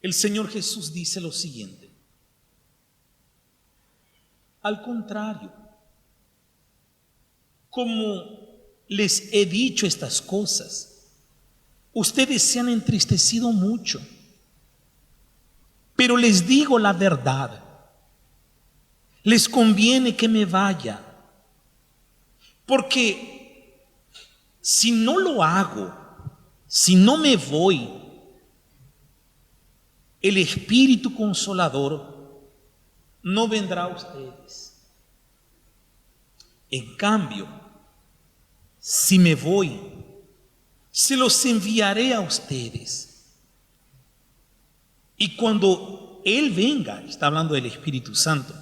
El Señor Jesús dice lo siguiente: al contrario, como les he dicho estas cosas, ustedes se han entristecido mucho. Pero les digo la verdad, les conviene que me vaya, porque si no lo hago, si no me voy, el Espíritu Consolador no vendrá a ustedes. En cambio, si me voy, se los enviaré a ustedes. Y cuando Él venga, está hablando del Espíritu Santo,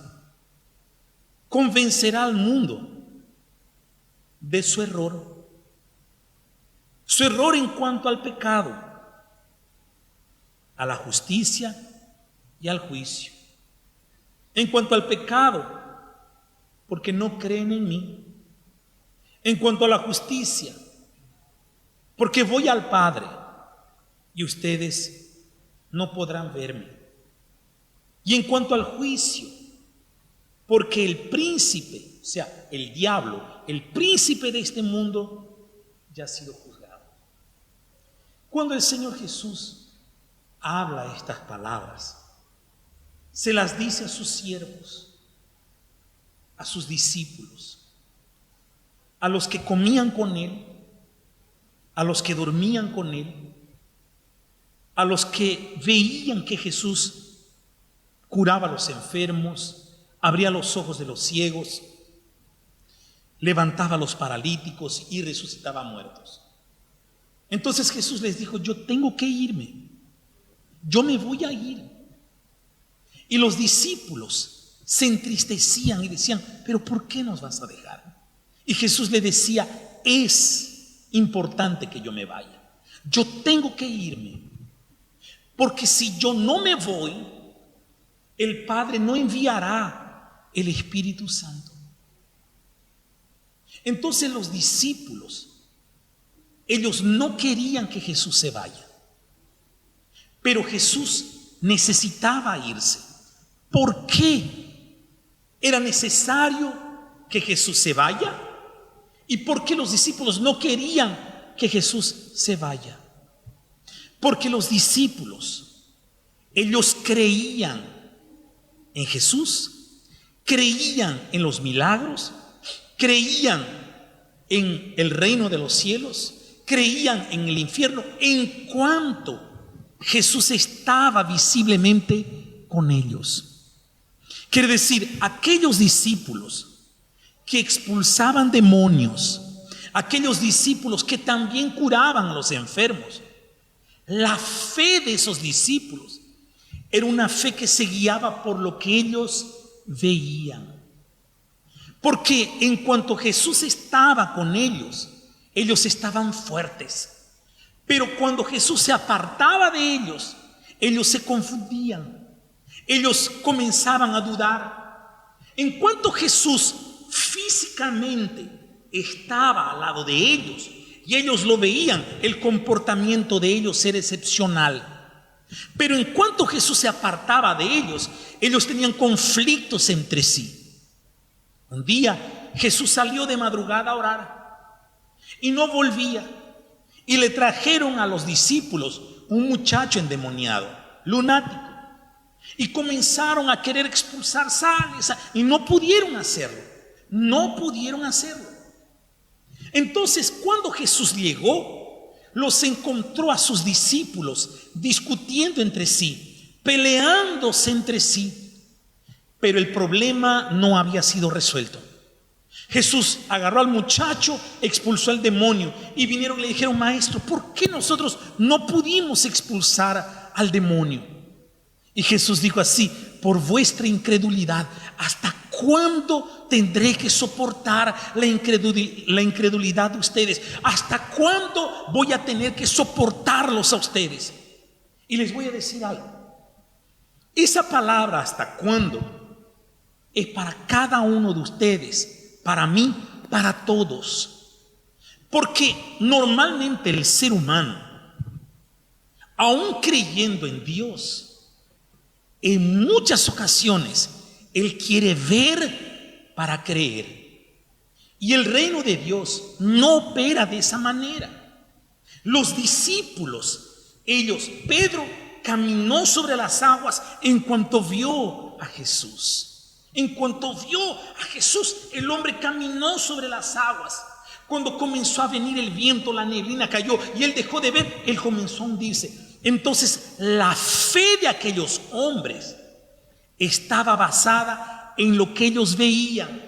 convencerá al mundo de su error en cuanto al pecado, a la justicia y al juicio. En cuanto al pecado, porque no creen en mí. En cuanto a la justicia, porque voy al Padre y ustedes no podrán verme. Y en cuanto al juicio, porque el príncipe, o sea, el diablo, el príncipe de este mundo, ya ha sido juzgado. Cuando el Señor Jesús habla estas palabras, se las dice a sus siervos, a sus discípulos, a los que comían con Él, a los que dormían con Él, a los que veían que Jesús curaba a los enfermos, abría los ojos de los ciegos, levantaba a los paralíticos y resucitaba a muertos. Entonces Jesús les dijo: yo tengo que irme, yo me voy a ir. Y los discípulos se entristecían y decían: pero ¿por qué nos vas a dejar? Y Jesús le decía: es importante que yo me vaya, yo tengo que irme, porque si yo no me voy, el Padre no enviará el Espíritu Santo. Entonces los discípulos, ellos no querían que Jesús se vaya, pero Jesús necesitaba irse. ¿Por qué era necesario que Jesús se vaya? ¿Y por qué los discípulos no querían que Jesús se vaya? Porque los discípulos, ellos creían en Jesús, creían en los milagros, creían en el reino de los cielos, creían en el infierno, en cuanto Jesús estaba visiblemente con ellos. Quiere decir, aquellos discípulos que expulsaban demonios, aquellos discípulos que también curaban a los enfermos, la fe de esos discípulos era una fe que se guiaba por lo que ellos veían. Porque en cuanto Jesús estaba con ellos, ellos estaban fuertes. Pero cuando Jesús se apartaba de ellos, ellos se confundían. Ellos comenzaban a dudar. En cuanto Jesús físicamente estaba al lado de ellos y ellos lo veían, el comportamiento de ellos era excepcional. Pero en cuanto Jesús se apartaba de ellos, ellos tenían conflictos entre sí. Un día Jesús salió de madrugada a orar y no volvía, y le trajeron a los discípulos un muchacho endemoniado, lunático, y comenzaron a querer expulsar sales y no pudieron hacerlo. Entonces, cuando Jesús llegó, los encontró a sus discípulos discutiendo entre sí, peleándose entre sí, pero el problema no había sido resuelto. Jesús agarró al muchacho, expulsó al demonio y vinieron y le dijeron: maestro, ¿por qué nosotros no pudimos expulsar al demonio? Y Jesús dijo así: por vuestra incredulidad. ¿Hasta cuándo tendré que soportar la incredulidad de ustedes? ¿Hasta cuándo voy a tener que soportarlos a ustedes? Y les voy a decir algo. Esa palabra ¿hasta cuándo? Es para cada uno de ustedes, para mí, para todos. Porque normalmente el ser humano, aún creyendo en Dios, en muchas ocasiones Él quiere ver para creer. Y el reino de Dios no opera de esa manera. Los discípulos, Pedro caminó sobre las aguas en cuanto vio a Jesús. En cuanto vio a Jesús, el hombre caminó sobre las aguas. Cuando comenzó a venir el viento, la neblina cayó y él dejó de ver, él comenzó a hundirse. Entonces, la fe de aquellos hombres estaba basada en lo que ellos veían.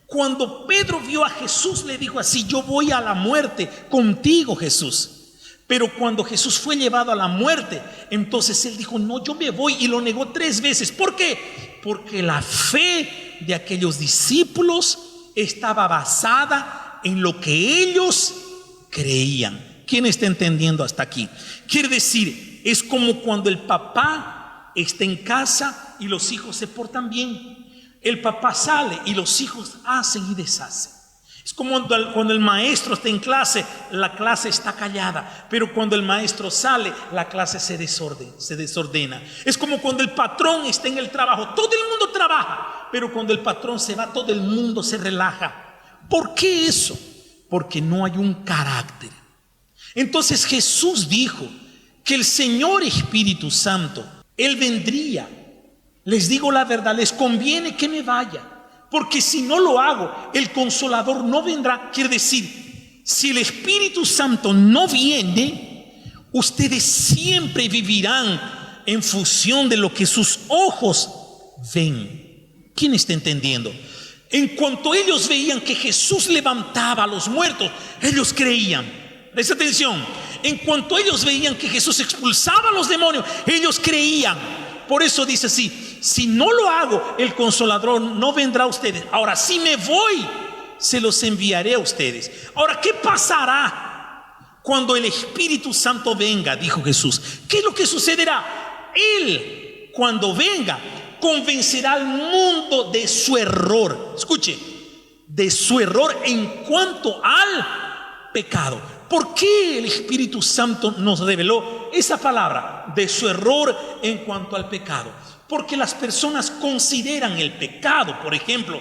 Cuando Pedro vio a Jesús, le dijo así: yo voy a la muerte contigo, Jesús. Pero cuando Jesús fue llevado a la muerte, entonces él dijo: no, yo me voy, y lo negó 3 veces. ¿Por qué? Porque la fe de aquellos discípulos estaba basada en lo que ellos creían. ¿Quién está entendiendo hasta aquí? Quiere decir, es como cuando el papá está en casa y los hijos se portan bien. El papá sale y los hijos hacen y deshacen. Es como cuando el maestro está en clase, la clase está callada, pero cuando el maestro sale, la clase se desordena. Es como cuando el patrón está en el trabajo, todo el mundo trabaja, pero cuando el patrón se va, todo el mundo se relaja. ¿Por qué eso? Porque no hay un carácter. Entonces Jesús dijo que el Señor Espíritu Santo, Él vendría. Les digo la verdad, les conviene que me vaya, porque si no lo hago, el Consolador no vendrá. Quiere decir, si el Espíritu Santo no viene, ustedes siempre vivirán en función de lo que sus ojos ven. ¿Quién está entendiendo? En cuanto ellos veían que Jesús levantaba a los muertos, ellos creían. Presta atención. En cuanto ellos veían que Jesús expulsaba a los demonios, ellos creían. Por eso dice así: si no lo hago, el Consolador no vendrá a ustedes. Ahora, si me voy, se los enviaré a ustedes. Ahora, ¿qué pasará cuando el Espíritu Santo venga? Dijo Jesús. ¿Qué es lo que sucederá? Él, cuando venga, convencerá al mundo de su error. Escuche, de su error en cuanto al pecado. ¿Por qué el Espíritu Santo nos reveló esa palabra de su error en cuanto al pecado? Porque las personas consideran el pecado, por ejemplo,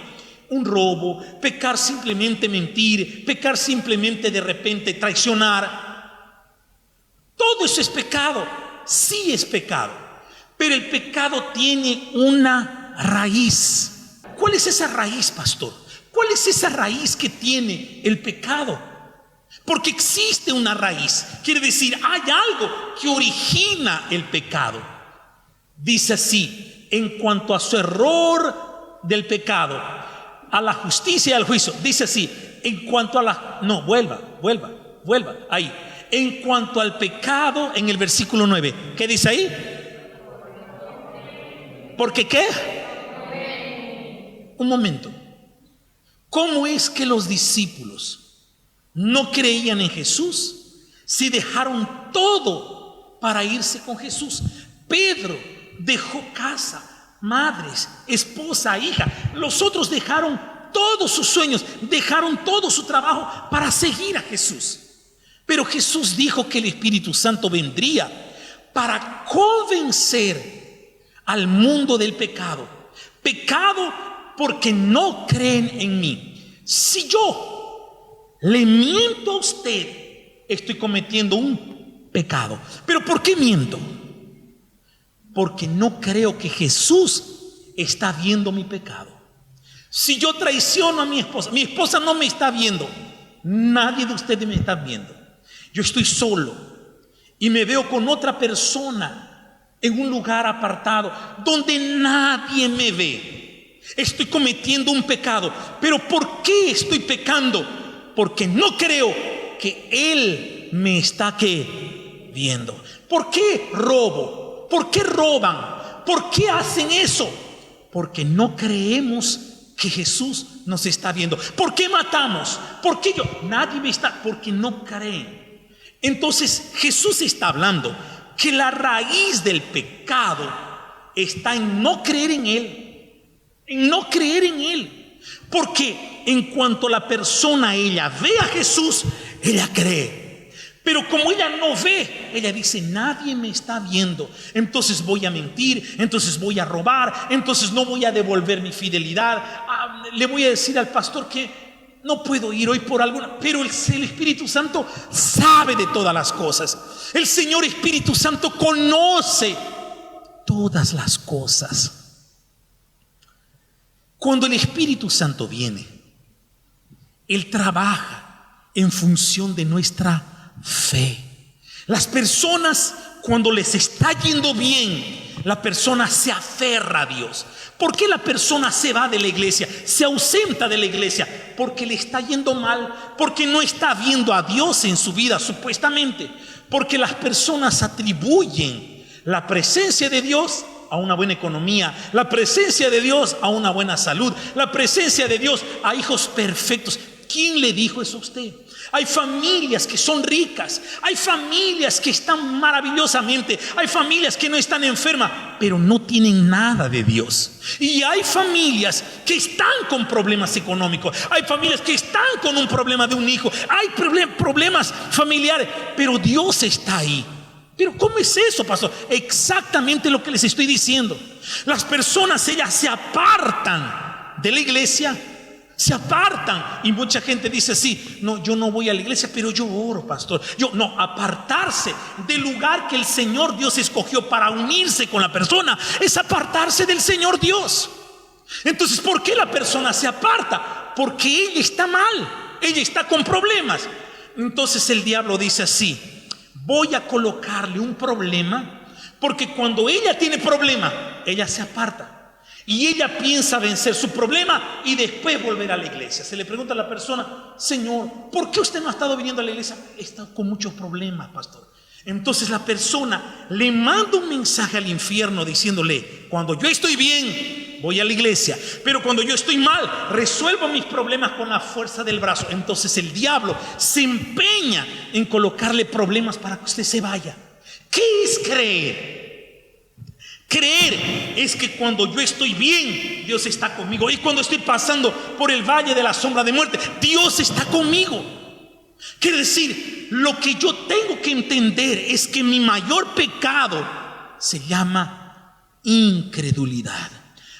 un robo, pecar simplemente mentir, pecar simplemente de repente traicionar. Todo eso es pecado, sí es pecado, pero el pecado tiene una raíz. ¿Cuál es esa raíz, pastor? ¿Cuál es esa raíz que tiene el pecado? Porque existe una raíz, quiere decir, hay algo que origina el pecado. Dice así, en cuanto a su error del pecado, a la justicia y al juicio. Dice así, en cuanto a la... No, vuelva, ahí. En cuanto al pecado, en el versículo 9, ¿qué dice ahí? ¿Porque qué? Un momento. ¿Cómo es que los discípulos no creían en Jesús si dejaron todo para irse con Jesús? Pedro dejó casa, madres, esposa, hija. Los otros dejaron todos sus sueños, dejaron todo su trabajo para seguir a Jesús. Pero Jesús dijo que el Espíritu Santo vendría para convencer al mundo del pecado. Pecado porque no creen en mí. Si yo le miento a usted, estoy cometiendo un pecado. ¿Pero por qué miento? Porque no creo que Jesús está viendo mi pecado. Si yo traiciono a mi esposa no me está viendo. Nadie de ustedes me está viendo. Yo estoy solo y me veo con otra persona en un lugar apartado donde nadie me ve. Estoy cometiendo un pecado. ¿Pero por qué estoy pecando? Porque no creo que Él me está viendo. ¿Por qué robo? ¿Por qué roban? ¿Por qué hacen eso? Porque no creemos que Jesús nos está viendo. ¿Por qué matamos? ¿Por qué nadie me está? Porque no creen. Entonces Jesús está hablando que la raíz del pecado está en no creer en Él. En no creer en Él. Porque en cuanto la persona ella ve a Jesús, ella cree. Pero como ella no ve, ella dice: nadie me está viendo, entonces voy a mentir, entonces voy a robar, entonces no voy a devolver mi fidelidad. Le voy a decir al pastor que no puedo ir hoy por alguna. Pero el Espíritu Santo sabe de todas las cosas. El Señor Espíritu Santo conoce todas las cosas. Cuando el Espíritu Santo viene, Él trabaja en función de nuestra fe. Las personas, cuando les está yendo bien, la persona se aferra a Dios. ¿Por qué la persona se va de la iglesia, se ausenta de la iglesia? Porque le está yendo mal, porque no está viendo a Dios en su vida, supuestamente. Porque las personas atribuyen la presencia de Dios a una buena economía, la presencia de Dios a una buena salud, la presencia de Dios a hijos perfectos. ¿Quién le dijo eso a usted? Hay familias que son ricas, hay familias que están maravillosamente, hay familias que no están enfermas, pero no tienen nada de Dios. Y hay familias que están con problemas económicos, hay familias que están con un problema de un hijo, hay problemas familiares, pero Dios está ahí. Pero ¿cómo es eso, pastor? Exactamente lo que les estoy diciendo. Las personas, ellas se apartan de la iglesia, se apartan, y mucha gente dice así: no, yo no voy a la iglesia, pero yo oro, pastor. No, apartarse del lugar que el Señor Dios escogió para unirse con la persona es apartarse del Señor Dios. Entonces, ¿por qué la persona se aparta? Porque ella está mal, ella está con problemas. Entonces el diablo dice así: voy a colocarle un problema, porque cuando ella tiene problema, ella se aparta. Y ella piensa vencer su problema y después volver a la iglesia. Se le pregunta a la persona: Señor, ¿por qué usted no ha estado viniendo a la iglesia? He estado con muchos problemas, pastor. Entonces la persona le manda un mensaje al infierno diciéndole: cuando yo estoy bien, voy a la iglesia, pero cuando yo estoy mal, resuelvo mis problemas con la fuerza del brazo. Entonces el diablo se empeña en colocarle problemas para que usted se vaya. ¿Qué es creer? Creer es que cuando yo estoy bien, Dios está conmigo. Y cuando estoy pasando por el valle de la sombra de muerte, Dios está conmigo. Quiere decir, lo que yo tengo que entender es que mi mayor pecado se llama incredulidad.